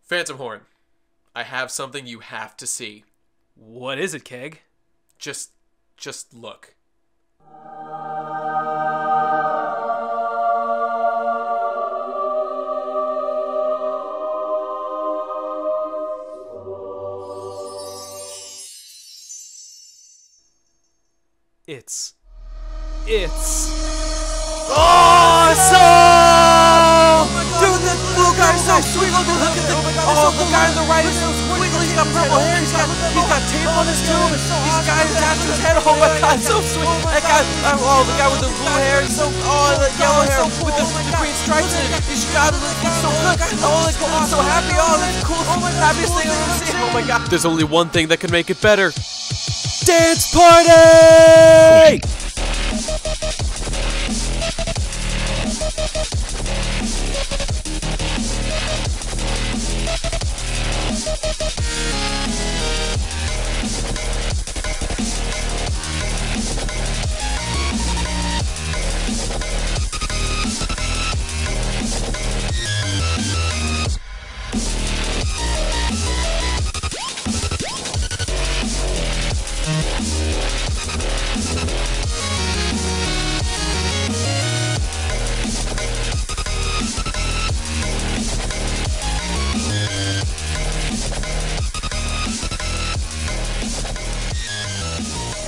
Phantom Horn, I have something you have to see. What is it, Keg? Just look. It's... Awesome! Dude, the blue guy's so sweet. Look at the guy on the right is so squiggly. He's got purple hair. He's got tape on his tube. He's got attached to his head. Oh my god, so sweet. That guy, the guy with the blue hair is so, the yellow hair with the green stripes in it. He's got it. It's so good. Oh, I'm so happy. Oh, that's cool. Happiest thing I've ever seen. Oh my god. There's only one thing that can make it better. Dance party!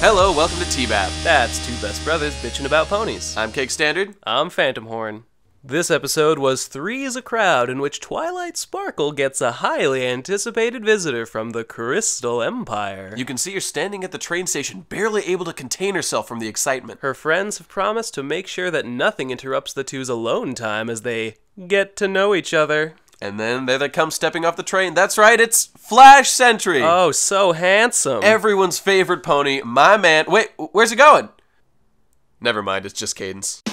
Hello, welcome to TBBBAP. That's two best brothers bitching about ponies. I'm Cake Standard. I'm Phantom Horn. This episode was Three's a Crowd, in which Twilight Sparkle gets a highly anticipated visitor from the Crystal Empire. You can see her standing at the train station, barely able to contain herself from the excitement. Her friends have promised to make sure that nothing interrupts the two's alone time as they get to know each other. And then there they come stepping off the train. That's right, it's Flash Sentry. Oh, so handsome. Everyone's favorite pony, my man. Wait, where's it going? Never mind, it's just Cadence.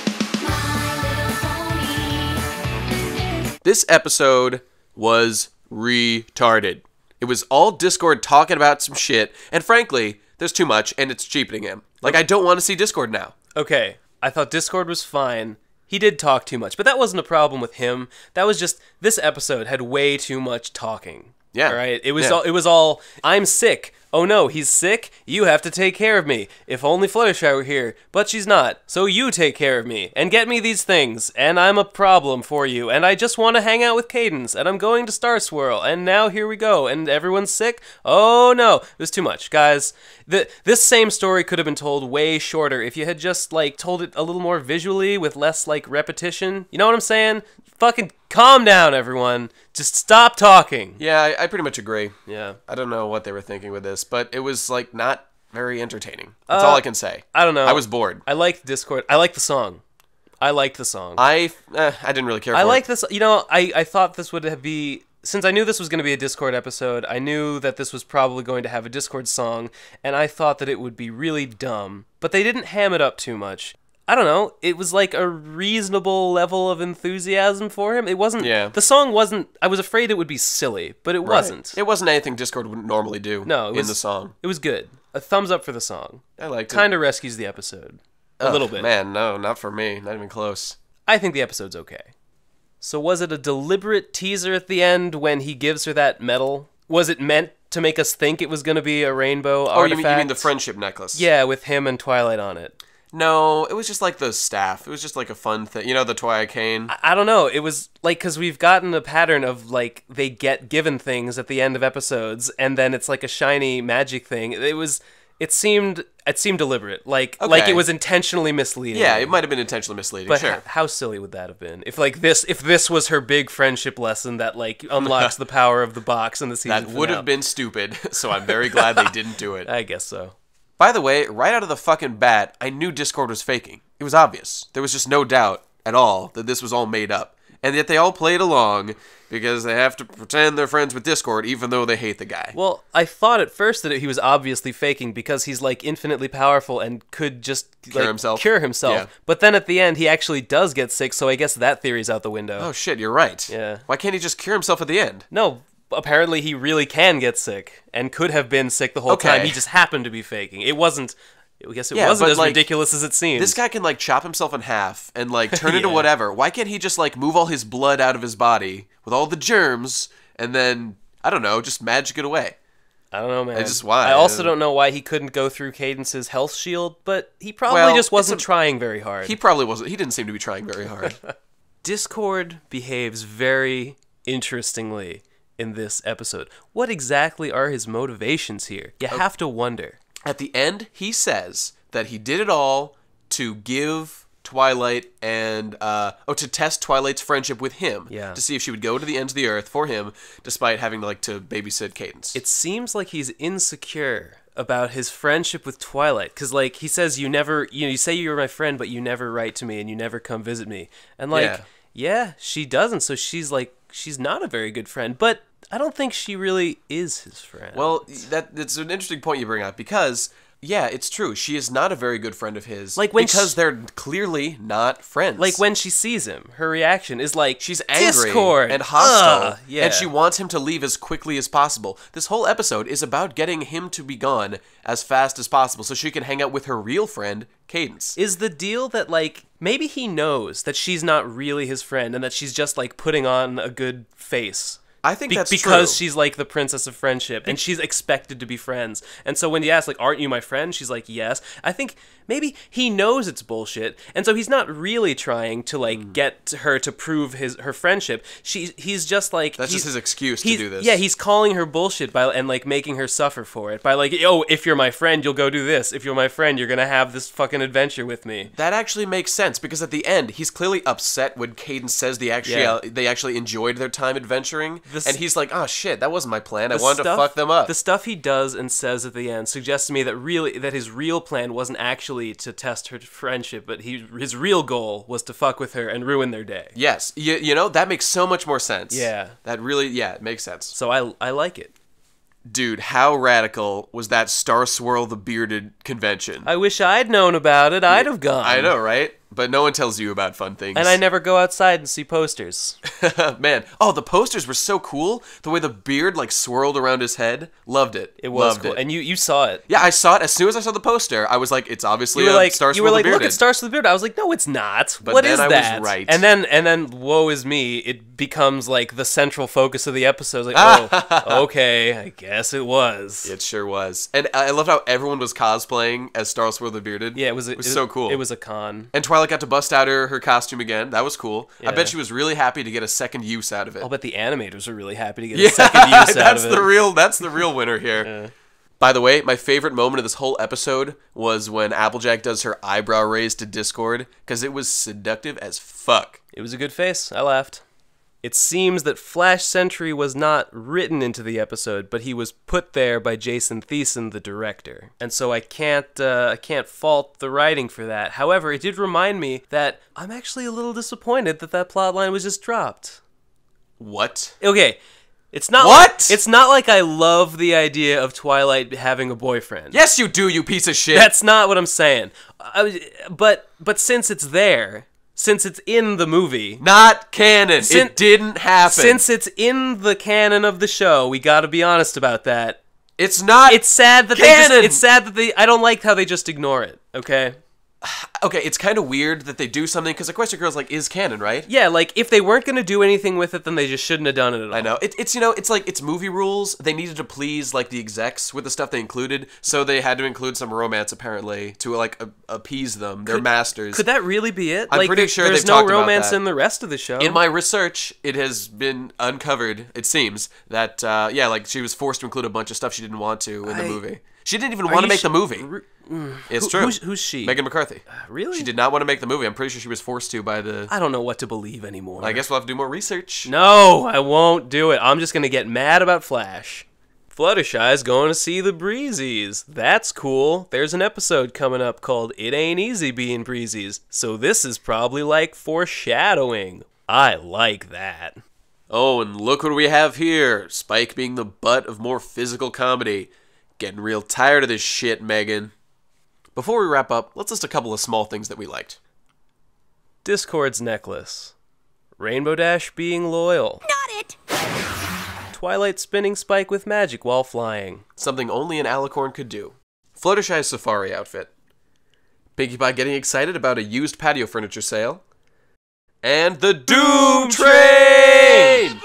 This episode was retarded. It was all Discord talking about some shit, and frankly, there's too much, and it's cheapening him. Like, I don't want to see Discord now. Okay, I thought Discord was fine. He did talk too much, but that wasn't a problem with him. That was just, this episode had way too much talking. Yeah. All right? It was all, I'm sick. Oh no, he's sick? You have to take care of me. If only Fluttershy were here. But she's not. So you take care of me. And get me these things. And I'm a problem for you. And I just want to hang out with Cadence. And I'm going to Star Swirl. And now here we go. And everyone's sick? Oh no. It was too much. Guys, this same story could have been told way shorter if you had just, like, told it a little more visually with less, like, repetition. You know what I'm saying? Fucking calm down, everyone. Just stop talking. Yeah, I pretty much agree. Yeah. I don't know what they were thinking with this, but it was, like, not very entertaining. That's all I can say. I don't know. I was bored. I liked Discord. I liked the song. I liked the song. I didn't really care for it. I like this. You know, I thought this would be... Since I knew this was going to be a Discord episode, I knew that this was probably going to have a Discord song, and I thought that it would be really dumb. But they didn't ham it up too much. I don't know, it was like a reasonable level of enthusiasm for him. It wasn't, yeah. The song wasn't, I was afraid it would be silly, but it wasn't. It wasn't anything Discord would normally do in the song. It was good. A thumbs up for the song. I liked it. Kind of rescues the episode. A little bit. Man, no, not for me. Not even close. I think the episode's okay. So was it a deliberate teaser at the end when he gives her that medal? Was it meant to make us think it was going to be a rainbow artifact? You mean the friendship necklace? Yeah, with him and Twilight on it. No, it was just like the staff. It was just like a fun thing. You know, the Twilight cane? I don't know. It was like, because we've gotten a pattern of, like, they get given things at the end of episodes, and then it's like a shiny magic thing. It seemed deliberate. Like it was intentionally misleading. Yeah, it might have been intentionally misleading, but sure. How silly would that have been? If this was her big friendship lesson that, like, unlocks the power of the box in the season That would have been stupid, so I'm very glad they didn't do it. I guess so. By the way, right out of the fucking bat, I knew Discord was faking. It was obvious. There was just no doubt at all that this was all made up. And yet they all played along because they have to pretend they're friends with Discord even though they hate the guy. Well, I thought at first that he was obviously faking because he's, like, infinitely powerful and could just, like, cure himself. Yeah. But then at the end, he actually does get sick, so I guess that theory's out the window. Oh shit, you're right. Yeah. Why can't he just cure himself at the end? No, apparently he really can get sick and could have been sick the whole time. He just happened to be faking. It wasn't... I guess it wasn't as ridiculous as it seems. This guy can, like, chop himself in half and, like, turn into whatever. Why can't he just, like, move all his blood out of his body with all the germs and then, I don't know, just magic it away. I don't know, man. That's just why. I also don't know why he couldn't go through Cadence's health shield, but he probably just wasn't trying very hard. He probably wasn't. He didn't seem to be trying very hard. Discord behaves very interestingly in this episode. What exactly are his motivations here? You have to wonder. At the end, he says that he did it all to give Twilight and to test Twilight's friendship with him, to see if she would go to the ends of the earth for him, despite having to babysit Cadence. It seems like he's insecure about his friendship with Twilight, because he says you say you're my friend, but you never write to me and you never come visit me, and she doesn't. So she's not a very good friend, but I don't think she really is his friend. Well, that's an interesting point you bring up, because yeah, it's true. She is not a very good friend of his. Because they're clearly not friends. When she sees him, her reaction is she's angry Discord and hostile, and she wants him to leave as quickly as possible. This whole episode is about getting him to be gone as fast as possible so she can hang out with her real friend, Cadence. Is the deal that maybe he knows that she's not really his friend and that she's just putting on a good face? I think that's because true. She's the princess of friendship, and she's expected to be friends. And so when you ask, aren't you my friend? She's like, yes. I think maybe he knows it's bullshit, and so he's not really trying to get her to prove her friendship. He's just that's just his excuse to do this. Yeah, he's calling her bullshit and making her suffer for it by if you're my friend, you'll go do this. If you're my friend, you're gonna have this fucking adventure with me. That actually makes sense, because at the end he's clearly upset when Cadence says they actually enjoyed their time adventuring. And he's like, oh shit, that wasn't my plan. I wanted to fuck them up. The stuff he does and says at the end suggests to me that his real plan wasn't actually to test her friendship, but his real goal was to fuck with her and ruin their day. Yes. That makes so much more sense. Yeah. That really, it makes sense. So I like it. Dude, how radical was that Star Swirl the Bearded convention? I wish I'd known about it. I'd have gone. I know, right? But no one tells you about fun things. And I never go outside and see posters. Man. Oh, the posters were so cool. The way the beard swirled around his head. Loved it. It was cool. And you saw it. Yeah, I saw it. As soon as I saw the poster, I was like, it's obviously Star Swirl the Bearded. You were like, look at Star Swirl the Bearded. I was like, no, it's not. What is that? I was right. And then, woe is me, it becomes the central focus of the episode. Oh, okay, I guess it was. It sure was. And I loved how everyone was cosplaying as Star Swirl the Bearded. Yeah, it was so cool. It was a con. And Twilight got to bust out her costume again. That was cool. Yeah. I bet she was really happy to get a second use out of it. I'll bet the animators are really happy to get a second use out of it. That's the real winner here. Yeah. By the way, my favorite moment of this whole episode was when Applejack does her eyebrow raise to Discord, because it was seductive as fuck. It was a good face. I laughed. It seems that Flash Sentry was not written into the episode, but he was put there by Jason Thiessen, the director. And so I can't fault the writing for that. However, it did remind me that I'm actually a little disappointed that plotline was just dropped. What? Okay. It's not what? It's not like I love the idea of Twilight having a boyfriend. Yes, you do, you piece of shit. That's not what I'm saying. But since it's there, since it's in the movie, not canon, it didn't happen. Since it's in the canon of the show, we got to be honest about that. It's not. It's sad that canon. I don't like how they just ignore it. Okay. Okay, it's kind of weird that they do something, because Equestria Girls is canon, right? Yeah, if they weren't going to do anything with it, then they just shouldn't have done it at all. I know. It's movie rules. They needed to please the execs with the stuff they included, so they had to include some romance apparently to appease them. They're masters. Could that really be it? I'm pretty sure there's they've talked no romance about that. in the rest of the show. In my research, it has been uncovered. It seems that she was forced to include a bunch of stuff she didn't want to in the movie. She didn't even want to make the movie. It's true. Who's she? Megan McCarthy. Really? She did not want to make the movie. I'm pretty sure she was forced to by the... I don't know what to believe anymore. I guess we'll have to do more research. No, I won't do it. I'm just going to get mad about Flash. Fluttershy's going to see the Breezies. That's cool. There's an episode coming up called It Ain't Easy Being Breezies, so this is probably foreshadowing. I like that. Oh, and look what we have here. Spike being the butt of more physical comedy. Getting real tired of this shit, Megan. Before we wrap up, let's list a couple of small things that we liked. Discord's necklace. Rainbow Dash being loyal. Not it! Twilight spinning Spike with magic while flying. Something only an alicorn could do. Fluttershy's safari outfit. Pinkie Pie getting excited about a used patio furniture sale. And the Doom Train!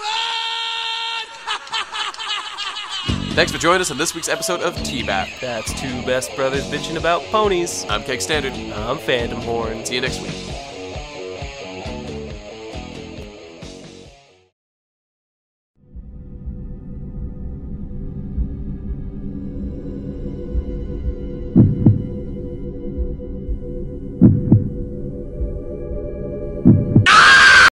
Thanks for joining us on this week's episode of TBBAP. That's two best brothers bitching about ponies. I'm Keg Standard. I'm Phantom Horn. See you next week.